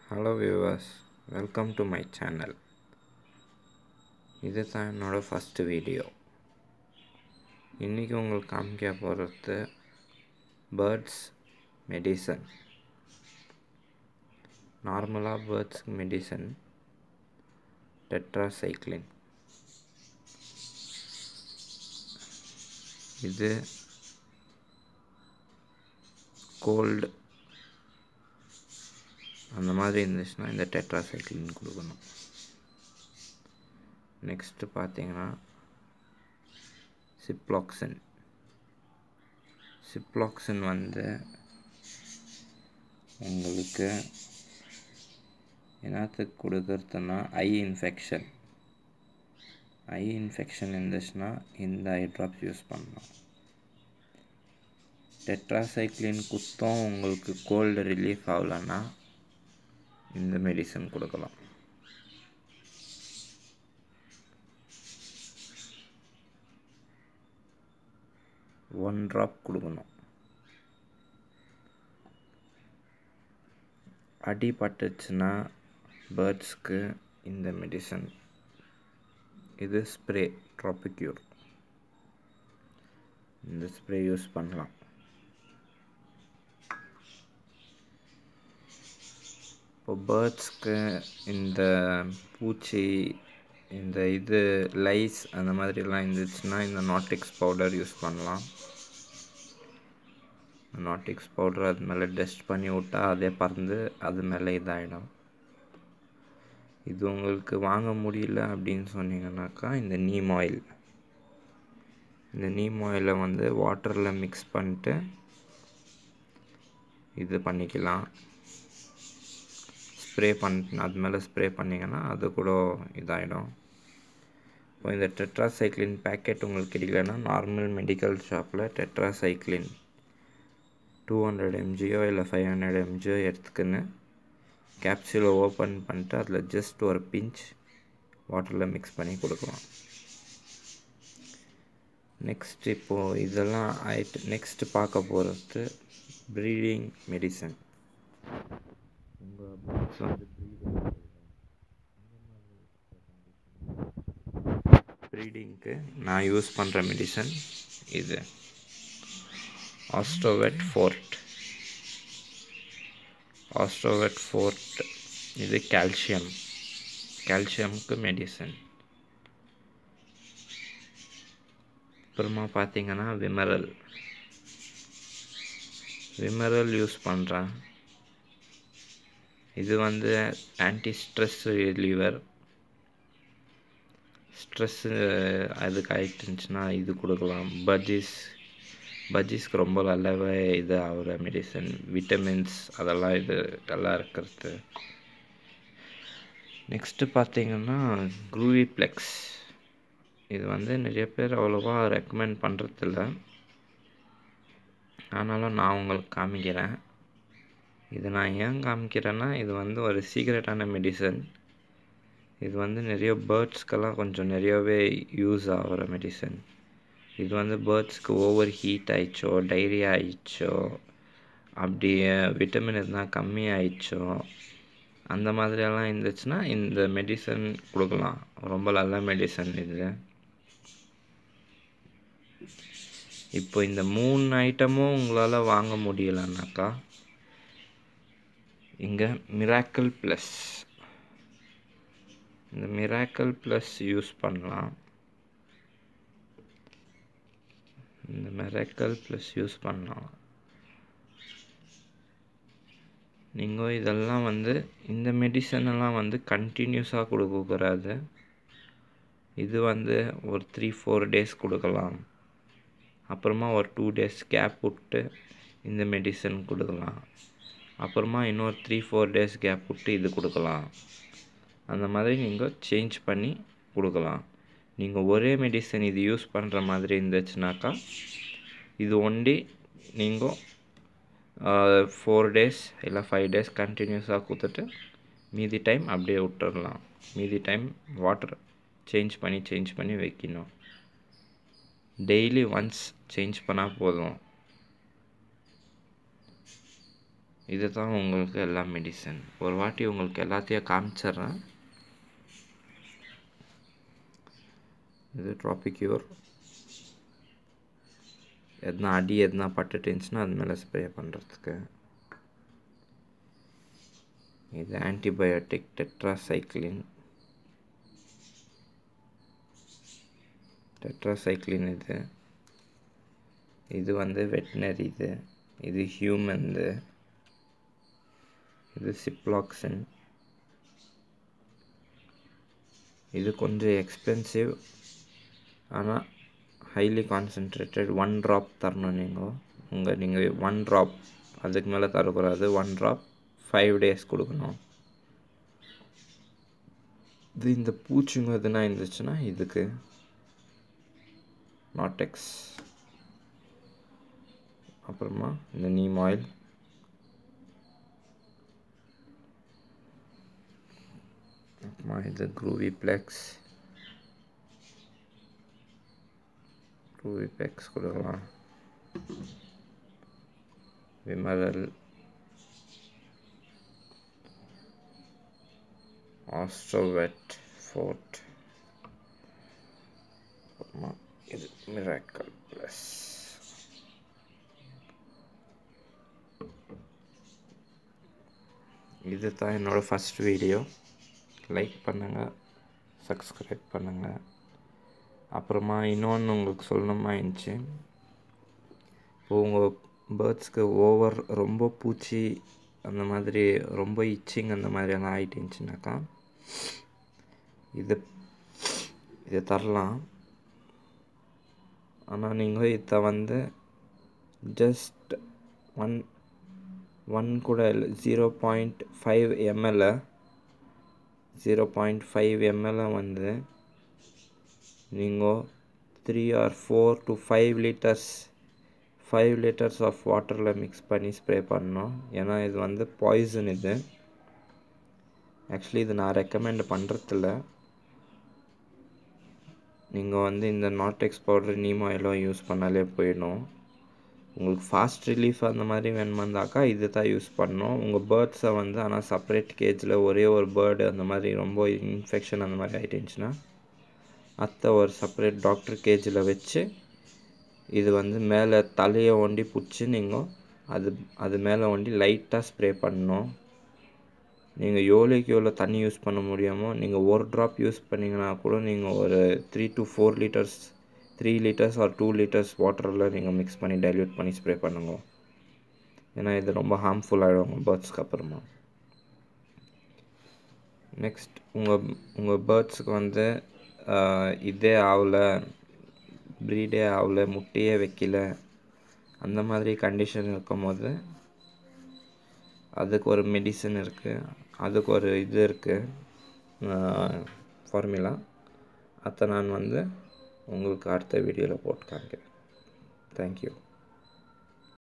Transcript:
Hello viewers, welcome to my channel. This is my first video. இன்னைக்கு உங்களுக்கு காமிக்க போறது birds medicine. நார்மலா birds medicine tetracycline. இது cold அந்த மாதிரி இருந்துச்சுன்னா இந்த tetracycline கொடுக்கணும். நெக்ஸ்ட் பாத்தீங்கன்னா சிப்ளாக்சின் வந்து உங்களுக்கு என்னத்துக்கு கொடுக்கறதுன்னா ஐ இன்ஃபெக்ஷன் இருந்துச்சுன்னா இந்த ஐ ட்ராப்ஸ் யூஸ் பண்ணலாம். டெட்ராசைக்ளின் குத்தம் உங்களுக்கு கோல்டு ரிலீஃப் ஆகலன்னா இந்த மெடிசன் கொடுக்கலாம். 1 drop கொடுக்கணும். அடி பட்டுச்சுன்னா பேர்ட்ஸ்க்கு இந்த மெடிசன் இது ஸ்ப்ரே ட்ராபிக்யூர் இந்த ஸ்ப்ரே யூஸ் பண்ணலாம். இப்போ பேர்ட்ஸ்க்கு இந்த பூச்சி இந்த இது லைஸ் அந்த மாதிரிலாம் இருந்துச்சுன்னா இந்த நாட்டிக்ஸ் பவுடர் யூஸ் பண்ணலாம். நாட்டிக்ஸ் பவுடர் அது மேலே டஸ்ட் பண்ணி விட்டா அதே பறந்து அது மேலே இதாகிடும். இது உங்களுக்கு வாங்க முடியல அப்படின்னு சொன்னீங்கன்னாக்கா இந்த நீம் ஆயிலை வந்து வாட்டரில் மிக்ஸ் பண்ணிட்டு இது பண்ணிக்கலாம். அது மேலே ஸ்ப்ரே பண்ணிங்கன்னா அது கூட இதாகிடும். இப்போ இந்த டெட்ராசைக்ளின் பேக்கெட் உங்களுக்கு கிடைக்கலன்னா நார்மல் மெடிக்கல் ஷாப்பில் டெட்ராசைக்ளின் 200 mg இல்லை 500 mg எடுத்துக்கின்னு கேப்சூலை ஓப்பன் பண்ணிட்டு அதில் ஜஸ்ட் ஒரு பிஞ்ச் வாட்டரில் மிக்ஸ் பண்ணி கொடுக்கலாம். நெக்ஸ்ட் இப்போது இதெல்லாம் ஆயிட்டு நெக்ஸ்ட் பார்க்க போகிறது ப்ரீடிங் மெடிசன். உங்கள் பேர்ட்ஸ் வந்து ப்ரீடிங்க்கு நான் யூஸ் பண்ணுற மெடிசன் இது ஆஸ்ட்ரோவெட் ஃபோர்ட் இது கால்சியம்க்கு மெடிசன். அப்புறமா பார்த்தீங்கன்னா விமரல் யூஸ் பண்ணுறேன். இது வந்து ஆன்டி ஸ்ட்ரெஸ் ரிலீவர். ஸ்ட்ரெஸ்ஸு அதுக்கு ஆகிட்டு இருந்துச்சுன்னா இது கொடுக்கலாம். பஜ்ஜீஸ்க்கு ரொம்ப நல்லாவே இது ஆகிற மெடிசன். விட்டமின்ஸ் அதெல்லாம் இது நல்லா இருக்கிறது. நெக்ஸ்ட்டு பார்த்தீங்கன்னா க்ரூவிப்ளெக்ஸ். இது வந்து நிறைய பேர் அவ்வளோவா ரெக்கமெண்ட் பண்ணுறதில்ல, ஆனாலும் நான் உங்களுக்கு காமிக்கிறேன். இது நான் ஏன் காமிக்கிறேன்னா இது வந்து ஒரு சீக்ரெட்டான மெடிசன். இது வந்து நிறைய பேர்ட்ஸ்க்கெல்லாம் கொஞ்சம் நிறையவே யூஸ் ஆகிற மெடிசன். இது வந்து பேர்ட்ஸ்க்கு ஓவர் ஹீட் ஆயிடுச்சோ, டைரியா ஆயிடுச்சோ, அப்படியே விட்டமின் எதுனா கம்மி ஆயிடுச்சோ அந்த மாதிரியெல்லாம் இருந்துச்சுன்னா இந்த மெடிசன் கொடுக்கலாம். ரொம்ப நல்ல மெடிசன் இது. இப்போ இந்த 3 ஐட்டமும் உங்களால் வாங்க முடியலன்னாக்கா இங்கே மிராக்கிள் ப்ளஸ் யூஸ் பண்ணலாம். நீங்கள் இதெல்லாம் வந்து இந்த மெடிசனெல்லாம் வந்து கண்டினியூஸாக கொடுக்கக்கூடாது. இது வந்து ஒரு 3-4 days கொடுக்கலாம். அப்புறமா ஒரு 2 days கேப் விட்டு இந்த மெடிசன் கொடுக்கலாம். அப்புறமா இன்னொரு 3-4 days கேப் விட்டு இது கொடுக்கலாம். அந்த மாதிரி நீங்கள் சேஞ்ச் பண்ணி கொடுக்கலாம். நீங்கள் ஒரே மெடிசன் இது யூஸ் பண்ணுற மாதிரி இருந்துச்சுனாக்கா இது ஒன்லி நீங்கள் 4 days இல்லை 5 days கண்டினியூஸாக கொடுத்துட்டு மீதி டைம் அப்படியே விட்டுடலாம். மீதி டைம் வாட்டர் சேஞ்ச் பண்ணி வைக்கணும். டெய்லி ஒன்ஸ் சேஞ்ச் பண்ணால் போதும். இதுதான் உங்களுக்கு எல்லா மெடிசன். ஒரு வாட்டி உங்களுக்கு எல்லாத்தையும் காமிச்சிட்றேன். இது ட்ராபிக்யூர். எதனா எதனா பட்டுட்டு இருந்துச்சுன்னா அது மேலே ஸ்ப்ரே பண்ணுறதுக்கு. இது ஆன்டிபயோட்டிக் டெட்ராசைக்ளின். இது வந்து வெட்னரி. இது ஹியூமன். இது சிப்லாக்சின். இது கொஞ்சம் எக்ஸ்பென்சிவ், ஆனால் ஹைலி கான்சன்ட்ரேட்டட். 1 ட்ராப் தரணும். நீங்கள் 1 ட்ராப், அதுக்கு மேலே தரக்கூடாது. 1 ட்ராப் 5 days கொடுக்கணும். இது இந்த பூச்சிங்க எதுனா இருந்துச்சுன்னா இதுக்கு நாட்டெக்ஸ். அப்புறமா இந்த நீம் ஆயில். அப்புறமா இது க்ரூவிப்ளெக்ஸ் கொடுக்கலாம். விமரல், ஆஸ்ட்ரோவெட் ஃபோர்ட். அப்புறமா இது மிராக்கல் ப்ளஸ். இது தான் என்னோடய ஃபஸ்ட் வீடியோ. லைக் பண்ணுங்கள், சப்ஸ்கிரைப் பண்ணுங்கள். அப்புறமா இன்னொன்று உங்களுக்கு சொல்லணுமா இருந்துச்சு. இப்போ உங்கள் பேர்ட்ஸ்க்கு ரொம்ப பூச்சி அந்த மாதிரி ரொம்ப இச்சிங் அந்த மாதிரியெல்லாம் ஆகிட்டு இருந்துச்சுனாக்கா இதை தரலாம். ஆனால் நீங்கள் இதை வந்து ஜஸ்ட் ஒன் கூட இல்லை, 0.5 ml 0.5 ml வந்து நீங்கள் 3 or 4 to 5 liters ஆஃப் வாட்டரில் மிக்ஸ் பண்ணி ஸ்ப்ரே பண்ணணும். ஏன்னா இது வந்து பாய்சன். இது ஆக்சுவலி இது நான் ரெக்கமெண்ட் பண்ணுறதில்ல. நீங்கள் வந்து இந்த நாட்டெக்ஸ் பவுடர், நீம் ஆயிலோ யூஸ் பண்ணாலே போயிடும். உங்களுக்கு ஃபாஸ்ட் ரிலீஃப் அந்த மாதிரி வேணுமாந்தாக்கா இது தான் யூஸ் பண்ணணும். உங்கள் பேர்ட்ஸை வந்து ஆனால் செப்பரேட் கேஜில் ஒரே ஒரு பேர்டு அந்த மாதிரி ரொம்ப இன்ஃபெக்ஷன் அந்த மாதிரி ஆகிட்டுருந்துச்சுன்னா ஒரு செப்பரேட் டாக்டர் கேஜில் வச்சு இது வந்து மேலே தலையை ஒண்டி பிடிச்சி நீங்கள் அது மேலே ஒண்டி லைட்டாக ஸ்ப்ரே பண்ணணும். நீங்கள் எவ்வளோ தண்ணி யூஸ் பண்ண முடியுமோ, நீங்கள் ஒரு ட்ராப் யூஸ் பண்ணிங்கன்னா கூட நீங்கள் ஒரு 3 to 4 liters 3 liters or 2 liters வாட்டரில் நீங்கள் மிக்ஸ் பண்ணி டைல்யூட் பண்ணி ஸ்ப்ரே பண்ணுங்க. ஏன்னா இது ரொம்ப ஹார்ம்ஃபுல் ஆகிடும் பேர்ட்ஸ்க்கு. அப்புறமா நெக்ஸ்ட் உங்கள் பேர்ட்ஸுக்கு வந்து இதே ஆகலை, ப்ரீடே ஆகலை, முட்டையே வைக்கல, அந்த மாதிரி கண்டிஷன் இருக்கும் போது அதுக்கு ஒரு மெடிசன் இருக்குது, அதுக்கு ஒரு இது இருக்குது, ஃபார்முலா. அதை நான் வந்து உங்களுக்கு அடுத்த வீடியோவில் போட்டு காமிக்கிறேன். தேங்க்யூ.